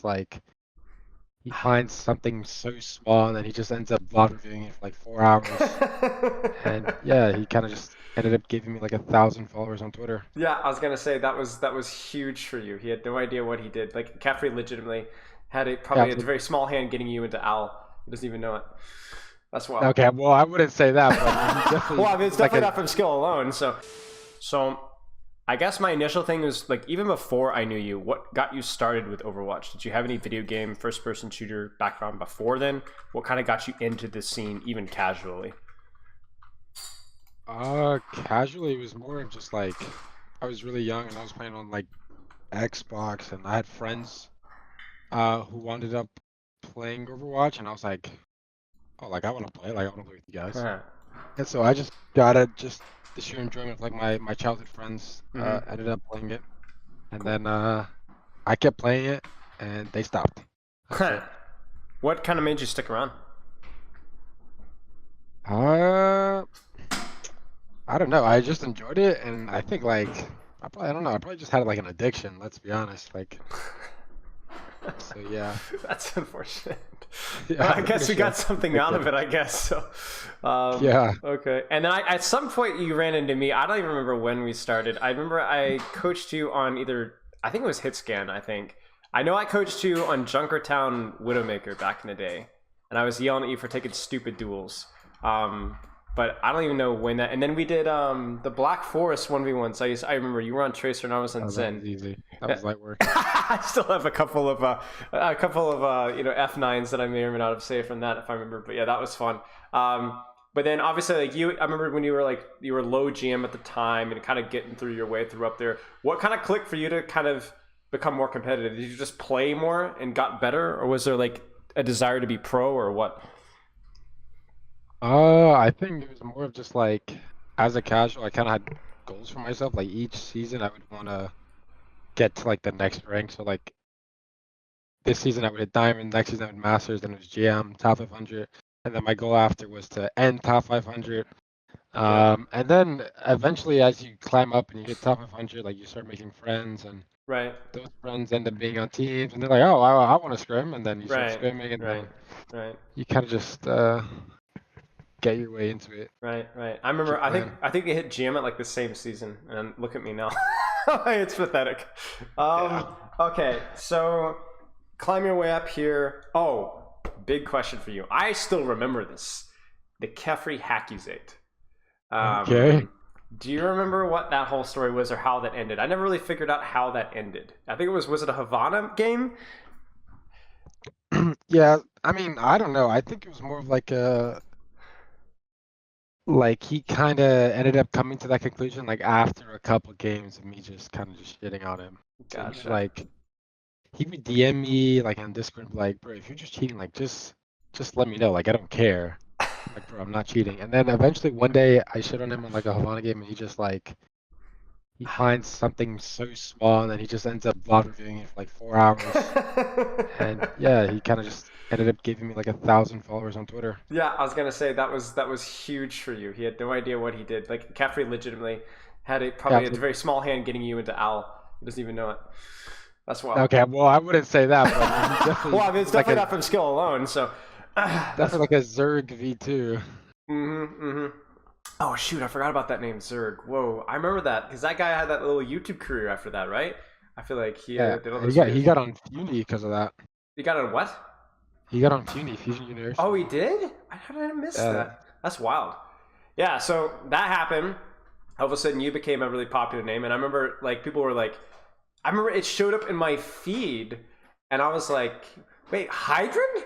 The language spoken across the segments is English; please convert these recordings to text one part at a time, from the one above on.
just like he finds something so small and then he just ends up VOD reviewing it for like 4 hours. And yeah, he kind of just ended up giving me like 1,000 followers on Twitter. Yeah, I was gonna say that was huge for you. He had no idea what he did. Like Caffrey legitimately had Yeah, probably a very small hand getting you into Al. He doesn't even know it. That's wild. okay, well, I wouldn't say that, but I mean, he definitely. Well, I mean, it's like definitely not from skill alone. So I guess my initial thing was like even before I knew you, what got you started with Overwatch? Did you have any video game first-person shooter background before then? What kind of got you into the scene, even casually? Casually, it was more of just like I was really young and I was playing on like Xbox, and I had friends who wound up playing Overwatch, and I was like, oh, like I want to play, like I want to play with you guys. Huh. And so I just got it, just the sheer enjoyment of like my childhood friends Mhm. ended up playing it, and Cool. then I kept playing it, and they stopped. That was it. What kind of made you stick around? Uh, I don't know. I just enjoyed it, and I think like I don't know. I probably just had like an addiction. Let's be honest. Like, so yeah, That's unfortunate. yeah, Well, I I'm guess pretty we sure. got something Like, out of it, I guess. So, yeah. okay. And then at some point you ran into me. I don't even remember when we started. I remember I coached you on either, I think it was hitscan, I think. I know I coached you on Junkertown Widowmaker back in the day. And I was yelling at you for taking stupid duels. But I don't even know when that. And then we did the Black Forest 1v1. So I remember you were on Tracer and I was on Oh, that Zen. was easy. That was light work. I still have a couple of F9s that I may or may not have saved from that if I remember. But yeah, that was fun. But then obviously like I remember when you were low GM at the time and kind of getting through your way through up there. What kind of clicked for you to kind of become more competitive? Did you just play more and got better, or was there like a desire to be pro, or what? I think it was more of just like as a casual, I kind of had goals for myself. Like each season, I would want to get to like the next rank. So like this season, I would hit Diamond. Next season, I would Masters. Then it was GM, top 500. And then my goal after was to end top 500. Yeah. And then eventually, as you climb up and you get top 500, like you start making friends, and Right. those friends end up being on teams, and they're like, oh, I want to scrim, and then you start Right. scrimming, and Right. then Right. you kind of just get your way into it, Right, right. I remember. keep I think playing. I think they hit GM at like the same season, and look at me now. It's pathetic. Yeah. Okay, so climb your way up here. Oh, big question for you. I still remember this. The Kefri Hackuzate. Okay. Do you remember what that whole story was or how that ended? I never really figured out how that ended. I think it was it a Havana game? Yeah. I mean, I don't know. I think it was more of like like he kind of ended up coming to that conclusion like after a couple games of me just kind of just shitting on him. So he's Gotcha. like, he would DM me like on Discord, like, bro, if you're just cheating, like, just let me know. Like, I don't care. Like, bro, I'm not cheating. And then eventually one day I shit on him on like a Havana game, and he just like he finds something so small and then he just ends up VOD reviewing it for like 4 hours. And yeah, he kind of just ended up giving me like 1,000 followers on Twitter. Yeah, I was gonna say that was huge for you. He had no idea what he did. Like Caffrey legitimately had Yeah, probably a very small hand getting you into Al. He doesn't even know it. That's wild. okay, well, I wouldn't say that, but I mean, he Well, definitely I mean, it's like definitely a not from skill alone. So that's definitely like a Zerg V2. mm-hmm, mm-hmm. Oh shoot, I forgot about that name Zerg. Whoa, I remember that because that guy had that little YouTube career after that, right? I feel like he Yeah, did all and those he videos. got on Funi because of that. You got on what? He got on Funi, Fusion Oh, he University. did? How did I miss Uh, that? That's wild. Yeah, so that happened. All of a sudden, you became a really popular name, and I remember like people were like, I remember it showed up in my feed, and I was like, wait, Hydron?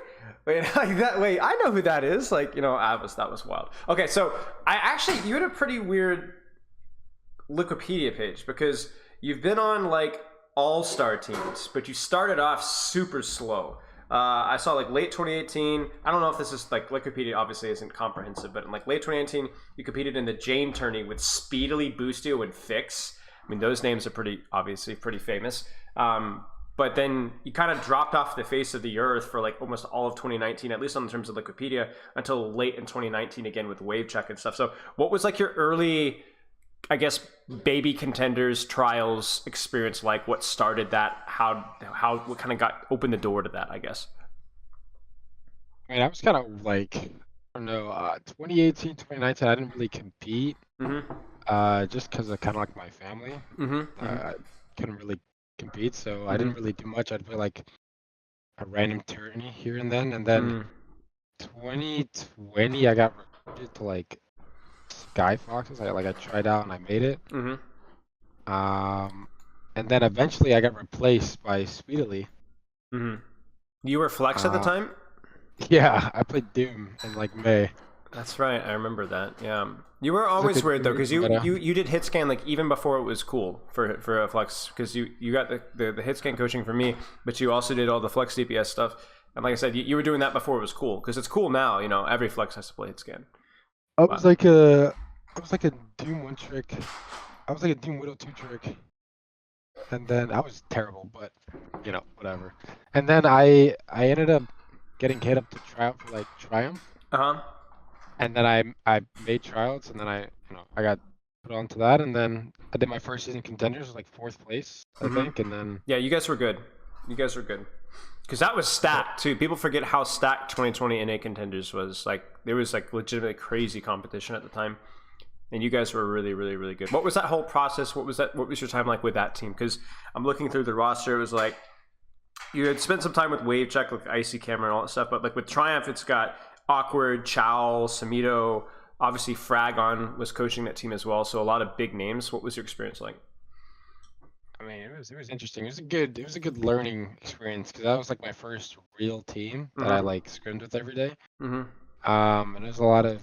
Wait, like that? Wait, I know who that is. Like, that was wild. Okay, so you had a pretty weird Wikipedia page because you've been on like all-star teams, but you started off super slow. I saw like late 2018. I don't know if this is like Wikipedia obviously isn't comprehensive, but in like late 2018, you competed in the Jane tourney with Speedily, Boostio, and Fix. I mean, those names are pretty famous. But then you kind of dropped off the face of the earth for like almost all of 2019, at least on terms of Wikipedia, until late in 2019 again with Wave Check and stuff. So, what was like your early I guess, baby Contenders trials experience like? What started that? What kind of got opened the door to that, I guess? I mean, I was kind of like, I don't know, 2018, 2019, I didn't really compete, just because of kind of like my family. I couldn't really compete, so I didn't really do much. I'd play like a random tourney here and then, 2020, I got recruited to like Sky Foxes. I tried out and I made it. And then eventually I got replaced by Speedily. You were Flex at the time? Yeah, I played Doom in like May. That's right. I remember that. Yeah. You were It's always like a weird though, Doom because meta. you did hit scan like even before it was cool for a Flex, because you got the hit scan coaching from me, but you also did all the Flex DPS stuff. And like I said, you were doing that before it was cool, because it's cool now. You know, every Flex has to play hit scan. I was like a Doom 1 trick. I was like a Doom Widow 2 trick. And then I was terrible, but you know, whatever. And then I ended up getting hit up to try out for like Triumph. And then I made tryouts, and then I got put onto that, and then I did my first season Contenders, like 4th place, I think, and then Yeah, you guys were good. Because that was stacked too. People forget how stacked 2020 NA Contenders was. Like there was like legitimately crazy competition at the time, and you guys were really, really, really good. What was that whole process? What was your time like with that team? Because I'm looking through the roster. It was like you had spent some time with Wave Check, like Icy Camera and all that stuff. But like with Triumph, it's got Awkward, Chow, Samito. Obviously, Fragon was coaching that team as well. So a lot of big names. What was your experience like? I mean, it was interesting. It was a good learning experience, because that was like my first real team that I like scrimmed with every day. And it was a lot of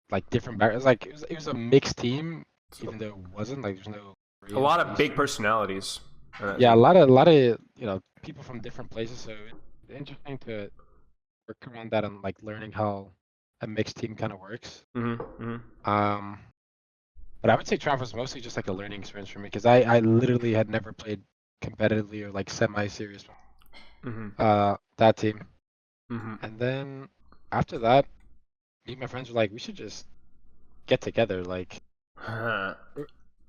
like different backgrounds. Like it was a mixed team, even though it wasn't like there's no A lot of big personalities. Yeah, a lot of people from different places. So it's interesting to work around that and like learning how a mixed team kind of works. But I would say Triumph was mostly just like a learning experience for me, because I literally had never played competitively or like semi-serious that team. And then after that, me and my friends were like, we should just get together. Like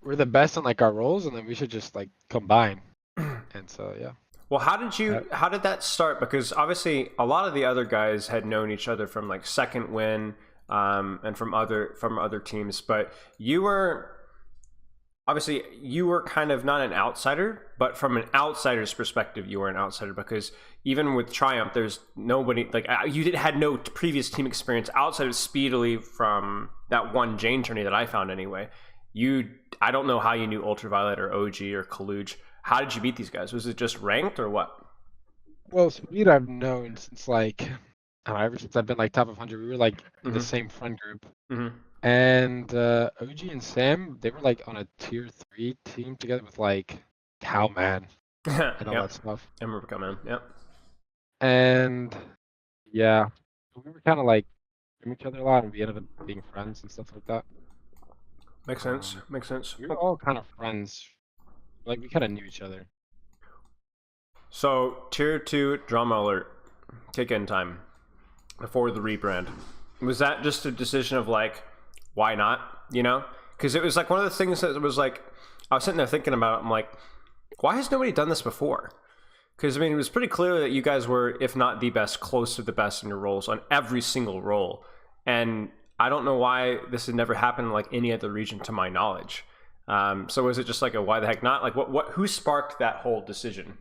we're the best in like our roles, and then we should just like combine. And so yeah. Well, how did that start? Because obviously a lot of the other guys had known each other from like Second Win, and from other teams, but you were kind of not an outsider, but from an outsider's perspective, you were an outsider, because even with Triumph, there's nobody like had no previous team experience outside of Speedily from that one Jane tourney that I found anyway. I don't know how you knew Ultraviolet or OG or Kaluj. How did you beat these guys? Was it just ranked or what? Well, Speed I've known since like, I don't know, ever since I've been like top 100. We were like in the same friend group. And OG and Sam, they were like on a tier 3 team together with like Cowman and all that stuff. I remember Cowman, yep. And yeah, we were kind of like from each other a lot, and we ended up being friends and stuff like that. Makes sense. We were all kind of friends. Like we kind of knew each other. So tier 2 drama alert, kick-in time before the rebrand. Was that just a decision of like, why not? You know, because it was like one of the things that was like, I was sitting there thinking about it. I'm like, why has nobody done this before? Because I mean, it was pretty clear that you guys were, if not the best, close to the best in your roles on every single role. And I don't know why this had never happened in like any other region to my knowledge. So was it just like a why the heck not? Like who sparked that whole decision?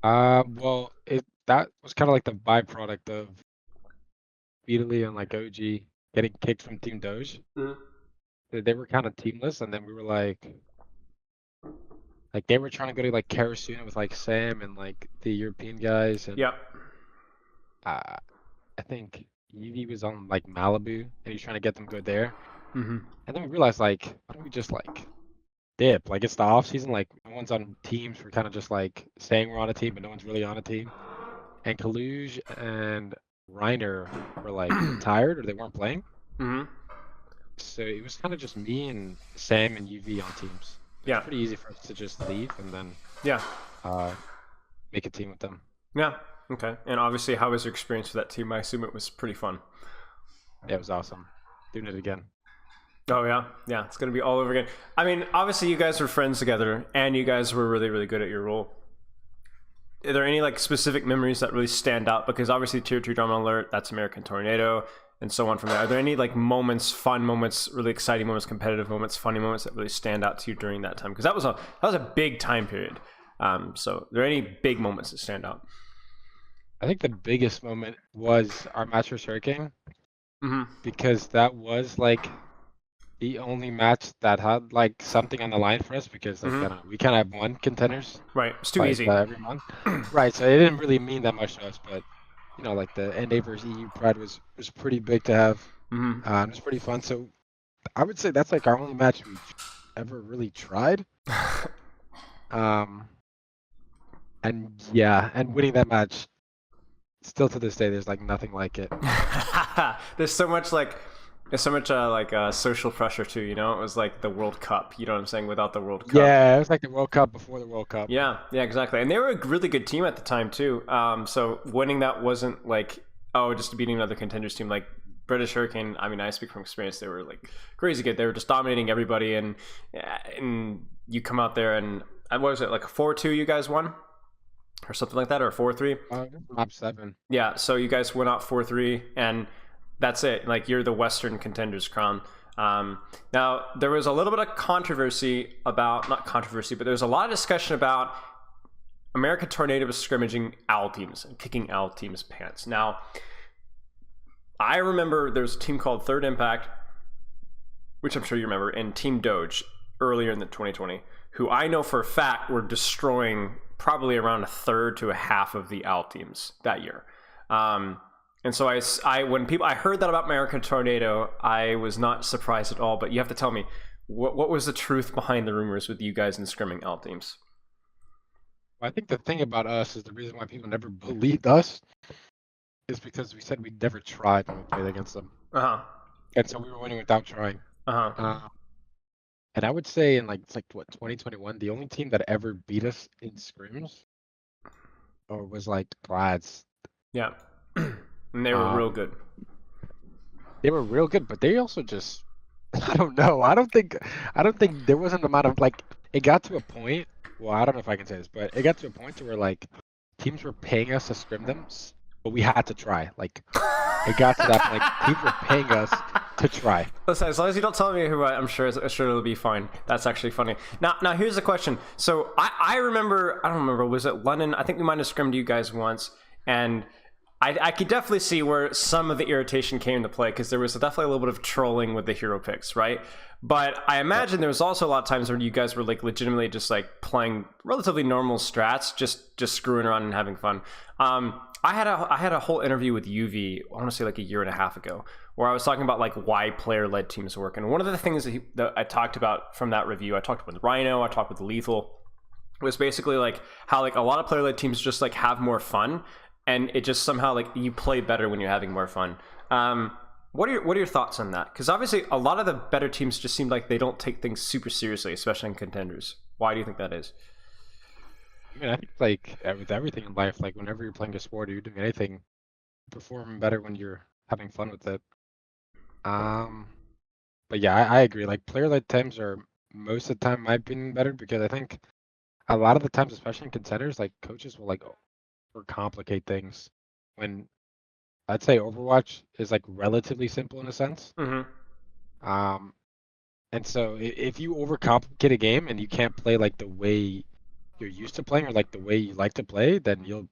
Well, that was kind of like the byproduct of Speedily and like OG getting kicked from Team Doge. They were kind of teamless, and then we were like they were trying to go to like Karasuna with like Sam and like the European guys, and I think Evie was on like Malibu, and he's trying to get them to go there. And then we realized like, why don't we just like dip? Like it's the off season, like no one's on teams. We're kind of just like saying we're on a team, but no one's really on a team. And Kaluj and Reiner were like tired, or they weren't playing. So it was kind of just me and Sam and UV on teams. It was pretty easy for us to just leave and then make a team with them. Yeah. Okay. And obviously, how was your experience with that team? I assume it was pretty fun. Yeah, it was awesome. Doing it again. Oh yeah, it's gonna be all over again. I mean, obviously you guys were friends together, and you guys were really, really good at your role. Are there any like specific memories that really stand out? Because obviously Tier 2 Drama Alert, that's American Tornado, and so on from there. Are there any like moments, fun moments, really exciting moments, competitive moments, funny moments that really stand out to you during that time? Because that was a big time period. So are there any big moments that stand out? I think the biggest moment was our match with Hurricane, Mm-hmm. because that was like the only match that had like something on the line for us, because like I Mm-hmm. don't know, we kind of have one Contenders Right, it's too like easy. every month, right? So it didn't really mean that much to us, but you know, like the NA versus EU pride was pretty big to have. Mm-hmm. It was pretty fun. So I would say that's like our only match we've ever really tried. Um, and yeah, and winning that match, still to this day, there's like nothing like it. There's so much social pressure too, you know. It was like the World Cup, you know what I'm saying, without the World Cup. Yeah, it was like the World Cup before the World Cup. Yeah, exactly. And they were a really good team at the time too. So winning that wasn't like, oh, just beating another Contenders team. Like British Hurricane, I mean, I speak from experience, they were like crazy good. They were just dominating everybody, and you come out there and what was it, like a 4-2 you guys won? Or something like that, or a 4-3? Map 7. Yeah, so you guys went out 4-3, and that's it. Like, you're the Western Contenders crown. Now, there was a little bit of controversy about, not controversy, but there was a lot of discussion about American Tornado was scrimmaging OWL teams and kicking OWL teams' pants. Now, I remember there was a team called Third Impact, which I'm sure you remember, and Team Doge earlier in the 2020, who I know for a fact were destroying probably around a third to a half of the OWL teams that year. And so when I heard that about American Tornado, I was not surprised at all. But you have to tell me, what was the truth behind the rumors with you guys in scrimming OWL teams? I think the thing about us is the reason why people never believed us is because we said we'd never tried when we played against them. And so we were winning without trying. And I would say in like, it's like what, 2021, the only team that ever beat us in scrims or was like Glads. Yeah. And they were real good. They were real good, but they also just, I don't know. I don't think there was an amount of like, it got to a point, well, I don't know if I can say this, but it got to a point to where like teams were paying us to scrim them, but we had to try. Like, it got to that point, like, teams were paying us to try. Listen, as long as you don't tell me who, I'm sure it'll be fine. That's actually funny. Now here's the question. So I don't remember, was it London? I think we might have scrimmed you guys once, and I could definitely see where some of the irritation came into play, because there was definitely a little bit of trolling with the hero picks, right? But I imagine there was also a lot of times where you guys were like legitimately just like playing relatively normal strats, just screwing around and having fun. I had a whole interview with UV, I want to say like a year and a half ago, where I was talking about like why player-led teams work. And one of the things that I talked about from that review, I talked with Rhino, I talked with Lethal, was basically like how like a lot of player-led teams just like have more fun, and it just somehow like you play better when you're having more fun. What are your thoughts on that? Because obviously a lot of the better teams just seem like they don't take things super seriously, especially in Contenders. Why do you think that is? I mean, I think like with everything in life, like whenever you're playing a sport or you're doing anything, you perform better when you're having fun with it. But yeah, I agree. Like player-led teams are most of the time, in my opinion, better, because I think a lot of the times, especially in Contenders, like coaches will like overcomplicate things when I'd say Overwatch is like relatively simple in a sense. Mm-hmm. And so if you overcomplicate a game and you can't play like the way you're used to playing or like the way you like to play, then you'll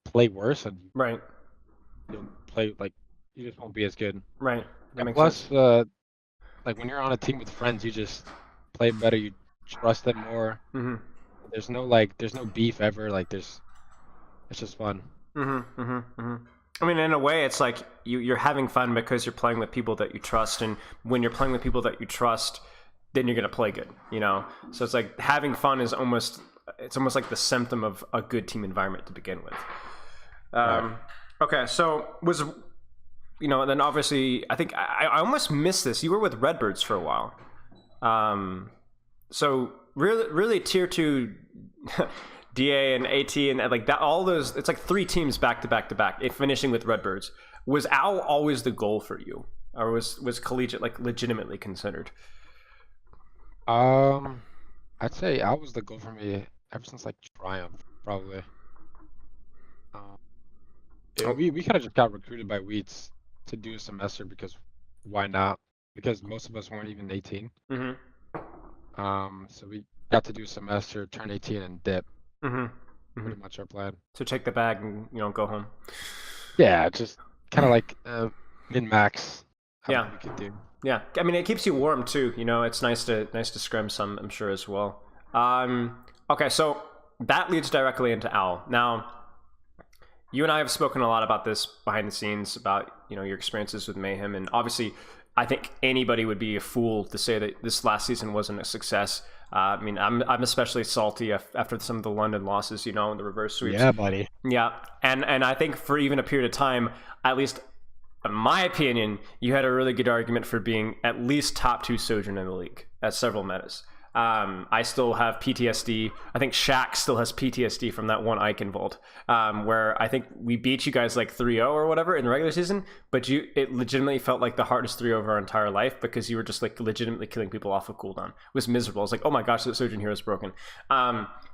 play worse and Right. you'll play like you just won't be as good. Right. That And makes plus, sense. like when you're on a team with friends, you just play better. You trust them more. Mm-hmm. There's no beef ever. Like it's just fun. Mm-hmm. Mm-hmm. Mm-hmm. I mean, in a way, it's like you're having fun because you're playing with people that you trust, and when you're playing with people that you trust, then you're gonna play good, you know. So it's like having fun is almost like the symptom of a good team environment to begin with. Okay, so then obviously I think I almost missed this. You were with Redbirds for a while, so really tier 2. DA and AT and like that, all those, it's like 3 teams back to back to back, finishing with Redbirds. Was OWL always the goal for you? or was collegiate like legitimately considered? I'd say Al was the goal for me ever since like Triumph, probably. Um, Oh, we kind of just got recruited by Wheats to do a semester because why not? Because most of us weren't even 18. mm-hmm, So we got to do a semester, turn 18, and dip. mm-hmm, mm-hmm. Pretty much our plan. So take the bag and go home. Yeah, just kind of like min-max Yeah. we could do. Yeah, I mean, it keeps you warm too. It's nice to scrim some, I'm sure, as well. Okay, so that leads directly into Al. Now, you and I have spoken a lot about this behind the scenes, about your experiences with Mayhem, and obviously, I think anybody would be a fool to say that this last season wasn't a success. I mean, I'm especially salty after some of the London losses, in the reverse sweeps. Yeah, buddy. Yeah, and I think for even a period of time, at least in my opinion, you had a really good argument for being at least top 2 Sojourn in the league at several metas. I still have PTSD. I think Shaq still has PTSD from that one Icon Vault, where I think we beat you guys like 3-0 or whatever in the regular season, but it legitimately felt like the hardest 3-0 of our entire life because you were just like legitimately killing people off of cooldown. It was miserable. I was like, oh my gosh, the Sojourn hero is broken.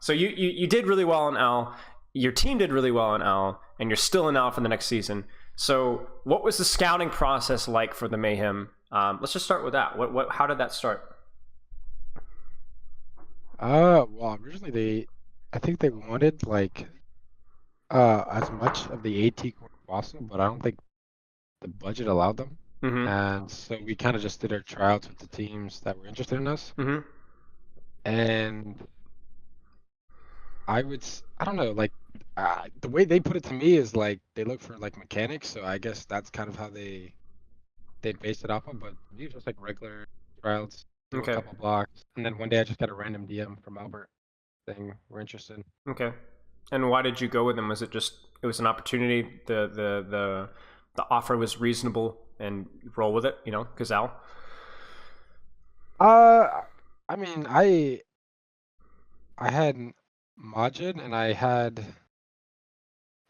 So you did really well on L. Your team did really well on L, and you're still in L for the next season. So what was the scouting process like for the Mayhem? Let's just start with that. How did that start? Well, originally I think they wanted like as much of the AT core as possible, but I don't think the budget allowed them. Mm-hmm. And so we kind of just did our tryouts with the teams that were interested in us. Mm-hmm. And I don't know, like the way they put it to me is like they look for like mechanics, so I guess that's kind of how they based it off of. But these just like regular tryouts, do Okay. a couple blocks, and then one day I just got a random DM from Albert saying we're interested. Okay. And why did you go with them? Was it was an opportunity? The offer was reasonable, and roll with it, because Al? I mean, I had Majid and I had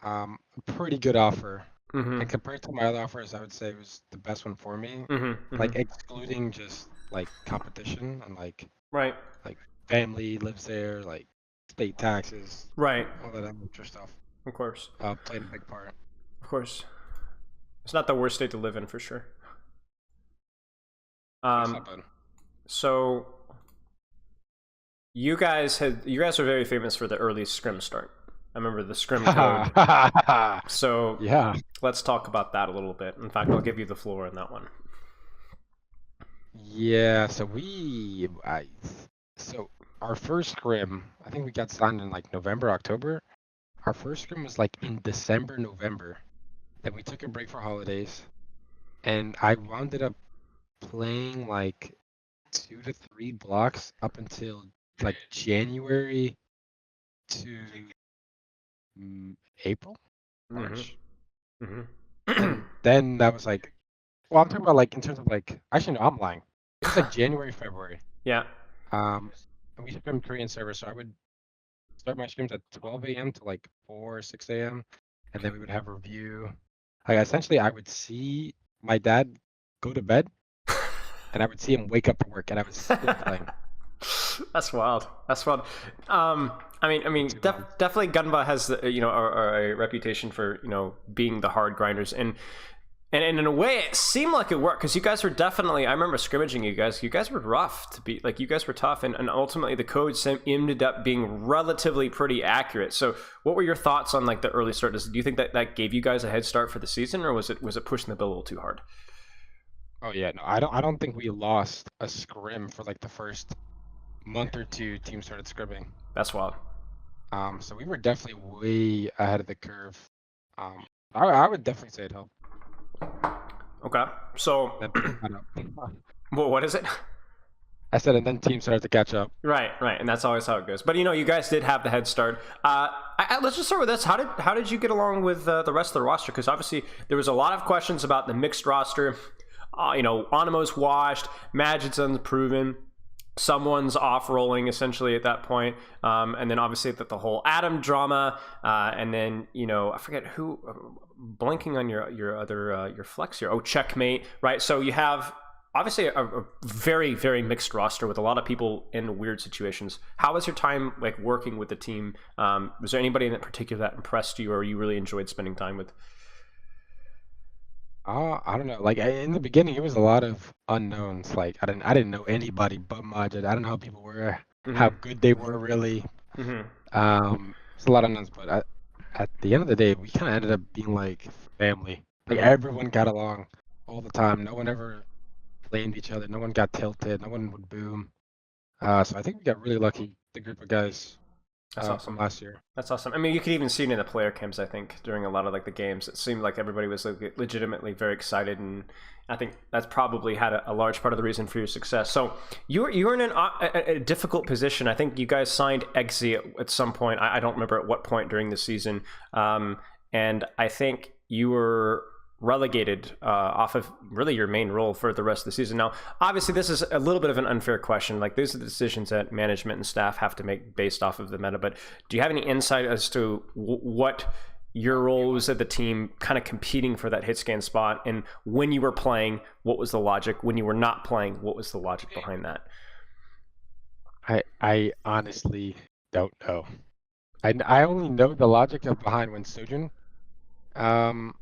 a pretty good offer. Mm-hmm. And compared to my other offers, I would say it was the best one for me. Mm-hmm. Like excluding just like competition and like Right. family lives there, like state taxes, Right. all that extra stuff. Of course. Played a big part. Of course. It's not the worst state to live in for sure. It's not bad. So you guys were very famous for the early scrim start. I remember the scrim code. So yeah, let's talk about that a little bit. In fact, I'll give you the floor on that one. yeah. So so our first scrim, I think we got signed in like November, October. Our first scrim was like in December, November. Then we took a break for holidays, and I wound up playing like 2 to 3 blocks up until like January to April, March. Mm-hmm. Then that was like, well, I'm talking about like in terms of like, actually no, I'm lying. It was like January, February. Yeah. And we scrimmed Korean server, so I would start my streams at 12 a.m. to like 4 or 6 a.m. and then we would have review. Like essentially, I would see my dad go to bed, and I would see him wake up to work, and I was still playing. That's wild. That's wild. I mean, definitely Gunba has a reputation for being the hard grinders, and in a way it seemed like it worked because you guys were definitely. I remember scrimmaging you guys. You guys were rough to beat. Like you guys were tough, and ultimately the code ended up being relatively pretty accurate. So, what were your thoughts on like the early start? Do you think that gave you guys a head start for the season, or was it pushing the bill a little too hard? Oh yeah, no, I don't think we lost a scrim for like the first month or two team started scrimming. That's wild. So we were definitely way ahead of the curve. I would definitely say it helped. Okay, so well, what is it? I said, and then teams started to catch up. Right, and that's always how it goes. But you guys did have the head start. Let's just start with this. How did you get along with the rest of the roster? Because obviously there was a lot of questions about the mixed roster. Animo's washed, Magic's unproven. someone's off rolling essentially at that point. And then obviously the whole Adam drama, and then I forget who, blanking on your other your flex here. Oh, Checkmate, right? So you have obviously a very, very mixed roster with a lot of people in weird situations. How was your time like working with the team? Was there anybody in particular that impressed you or you really enjoyed spending time with? I don't know. Like in the beginning, it was a lot of unknowns. Like I didn't know anybody but Majid. I don't know how people were, how Mm-hmm. good they were really. Mm-hmm. It's a lot of unknowns, but at the end of the day, we kind of ended up being like family. Like Mm-hmm. everyone got along all the time. No one ever blamed each other. No one got tilted. No one would boom. So I think we got really lucky, the group of guys That's from awesome. last year. That's awesome. I mean, you could even see it in the player cams. I think during a lot of like the games, it seemed like everybody was like, legitimately very excited, and I think that's probably had a large part of the reason for your success. So you were in a difficult position. I think you guys signed Eggsy at some point. I don't remember at what point during the season, and I think you were relegated off of really your main role for the rest of the season. Now, obviously, this is a little bit of an unfair question. Like, these are the decisions that management and staff have to make based off of the meta. But do you have any insight as to what your role was at the team, kind of competing for that hit scan spot? And when you were playing, what was the logic? When you were not playing, what was the logic behind that? I honestly don't know. I only know the logic of behind when Sojourn um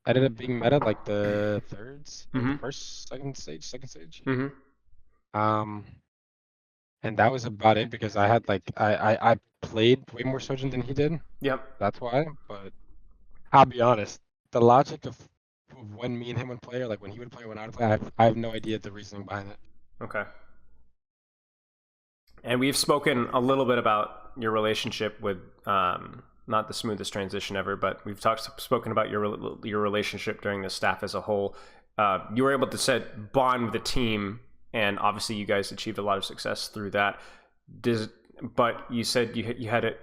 ended up being meta like the thirds or the Mm-hmm. first second stage. Mm-hmm. Um and that was about it because I had like I played way more Sojourn than he did. Yep. That's why. But I'll be honest, the logic of when me and him would play, or like when he would play, when I would play, I have no idea the reasoning behind it. Okay. And we've spoken a little bit about your relationship with, not the smoothest transition ever, but we've spoken about your relationship during the staff as a whole. You were able to bond with the team, and obviously you guys achieved a lot of success through that. But you said you had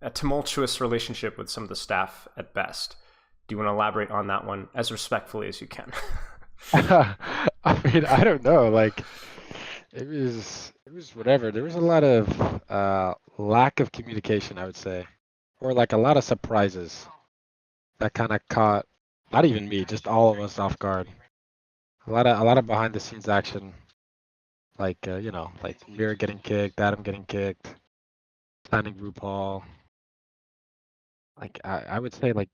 a tumultuous relationship with some of the staff at best. Do you want to elaborate on that one as respectfully as you can? I mean, I don't know. Like, it was whatever. There was a lot of lack of communication, I would say, or like a lot of surprises that kind of caught not even me, just all of us off guard. A lot of behind the scenes action, like like Mira getting kicked, Adam getting kicked, signing RuPaul. Like I would say like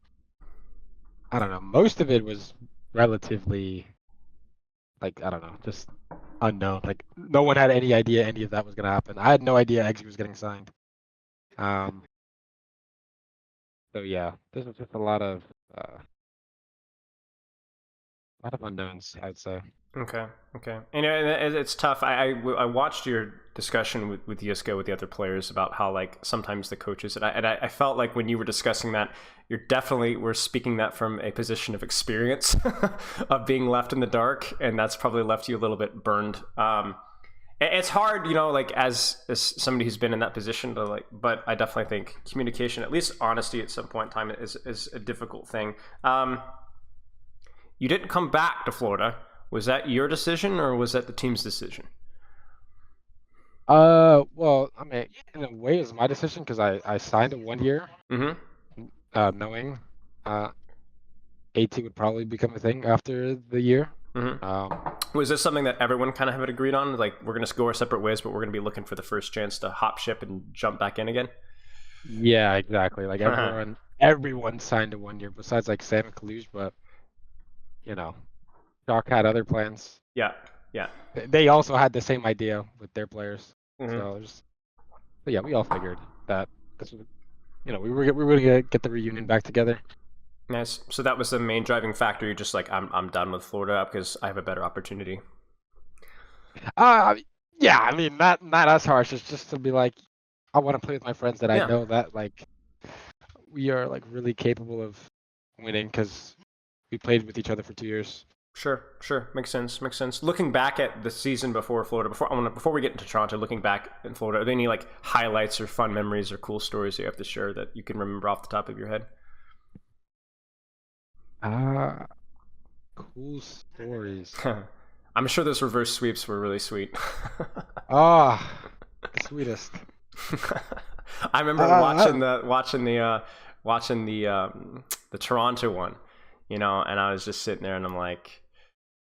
I don't know. Most of it was relatively like I don't know, just unknown. Like no one had any idea any of that was gonna happen. I had no idea Eggsy was getting signed. Um, so yeah, this was just a lot of unknowns, I'd say. Okay, okay. And it's tough. I watched your discussion with Yiska with the other players about how like sometimes the coaches and I felt like when you were discussing that, you're definitely were speaking that from a position of experience of being left in the dark, and that's probably left you a little bit burned. It's hard, like as somebody who's been in that position to like, but I definitely think communication, at least honesty, at some point in time is a difficult thing. You didn't come back to Florida. Was that your decision or was that the team's decision? Well, I mean, in a way, it's my decision because I signed a 1 year, Mm-hmm. knowing uh 18 would probably become a thing after the year. Mm-hmm. Um, Was this something that everyone kind of had agreed on? Like, we're going to go our separate ways, but we're going to be looking for the first chance to hop ship and jump back in again? yeah, exactly. Like everyone signed a 1 year besides like Sam and Kaluj, but you know, Doc had other plans. Yeah, yeah. They also had the same idea with their players. Mm-hmm. But yeah, we all figured that this was, we were gonna get the reunion back together. Nice. So that was the main driving factor. You're just like, I'm done with Florida because I have a better opportunity. Uh, yeah, I mean, not as harsh. It's just to be like, I want to play with my friends that I Yeah. know that like we are like really capable of winning because we played with each other for 2 years. Sure. Makes sense. Makes sense. Looking back at the season before Florida, before we get into Toronto, looking back in Florida, are there any like highlights or fun memories or cool stories you have to share that you can remember off the top of your head? Uh, cool stories. I'm sure those reverse sweeps were really sweet. Ah, the sweetest. I remember Uh, watching the Toronto one, you know, and I was just sitting there and I'm like,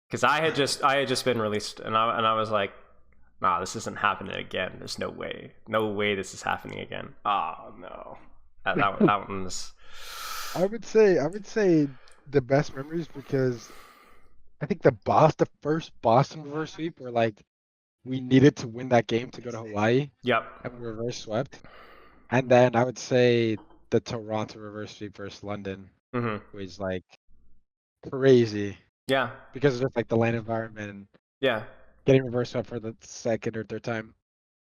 because I had just been released, and I was like, nah, this isn't happening again. There's no way this is happening again. Oh no, that one's. I would say the best memories because I think the first Boston reverse sweep where like we needed to win that game to go to Hawaii Yep. and we reverse swept. And then I would say the Toronto reverse sweep versus London Mm-hmm. was like crazy Yeah. because of just like the land environment and Yeah. getting reverse swept for the second or third time.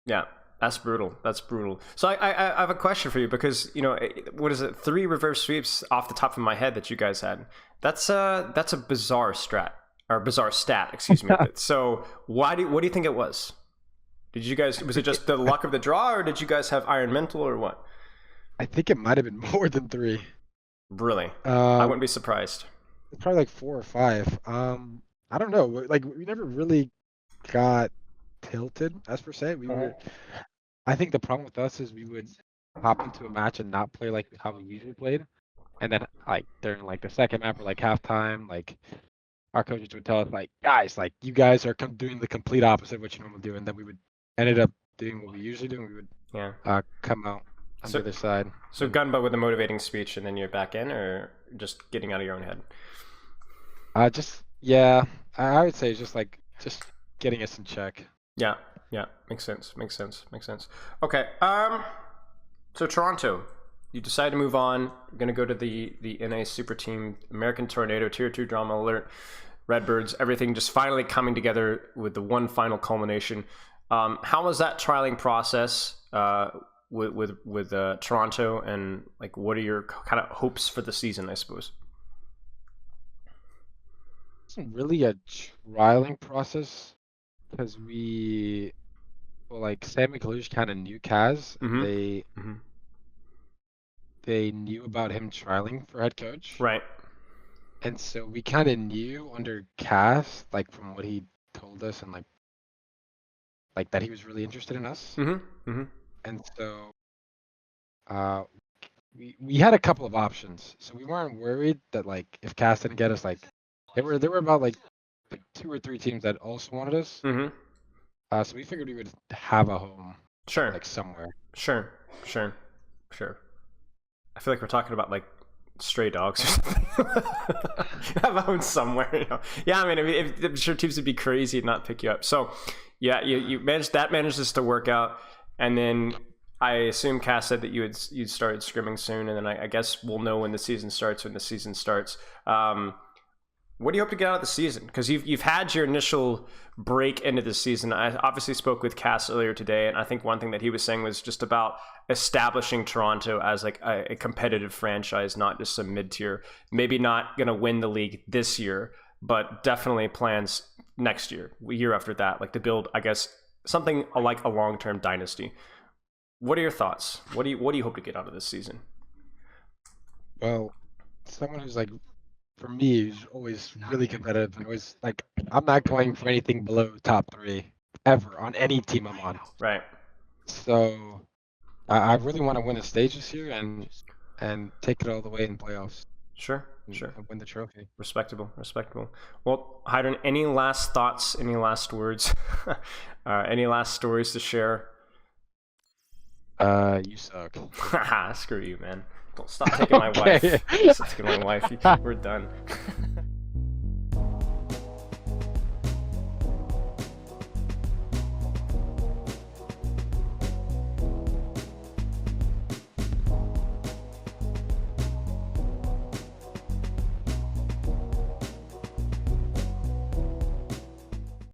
Yeah. That's brutal. That's brutal. So I have a question for you because you know what is it? 3 reverse sweeps off the top of my head that you guys had. That's a bizarre strat or bizarre stat. Excuse me. So what do you think it was? Did you guys? Was it just the luck of the draw, or did you guys have iron mental, or what? I think it might have been more than 3. Really, I Um, wouldn't be surprised. it's probably like 4 or 5. I don't know. Like we never really got tilted as per se. I think the problem with us is we would hop into a match and not play like how we usually played, and then like during like the second map or like halftime, like our coaches would tell us like, guys, like you guys are doing the complete opposite of what you normally do, and then we would ended up doing what we usually do, and we would Yeah. come out on the So other side. so Gunba with a motivating speech, and then you're back in, or just getting out of your own head. Just yeah, I would say just getting us in check. Yeah. Yeah. Makes sense. Makes sense. Makes sense. Okay. So Toronto, you decide to move on. You're gonna go to the NA Super Team, American Tornado, Tier 2 Drama Alert, Redbirds, everything just finally coming together with the one final culmination. How was that trialing process with Toronto, and like what are your kind of hopes for the season, I suppose? It's not really a trialing process because well, like Sammy Kalush kind of knew Kaz. Mm-hmm. They Mm-hmm. they knew about him trialing for head coach, Right. and so we kind of knew under Kaz, like from what he told us, and like that he was really interested in us. Mm-hmm. Mm-hmm. And so uh, we had a couple of options, so we weren't worried that like if Kaz didn't get us, like there were about like 2 or 3 teams that also wanted us. Mm-hmm. So we figured we would have a home Sure. like somewhere. Sure. Sure. Sure. I feel like we're talking about like stray dogs or something. Have a home somewhere, you know. Yeah, I mean, I'm sure teams would be crazy and not pick you up. So, yeah, you manages to work out, and then I assume Cass said that you'd started scrimming soon, and then I guess we'll know when the season starts. What do you hope to get out of the season? Because you've had your initial break into the season. I obviously spoke with Cass earlier today, and I think one thing that he was saying was just about establishing Toronto as like a competitive franchise, not just some mid-tier. Maybe not going to win the league this year, but definitely plans next year, year after that, like to build, I guess, something like a long-term dynasty. What are your thoughts? What do you hope to get out of this season? Well, someone who's like, for me, who's always really competitive and always like, I'm not going for anything below top 3 ever on any team I'm on. Right. So I really want to win a stage this year and take it all the way in playoffs. Sure. Sure. And win the trophy. Respectable. Respectable. Well, Hydron, any last thoughts? Any last words? Any last stories to share? You suck. Screw you, man. Don't stop taking my wife. Stop taking my wife. We're done.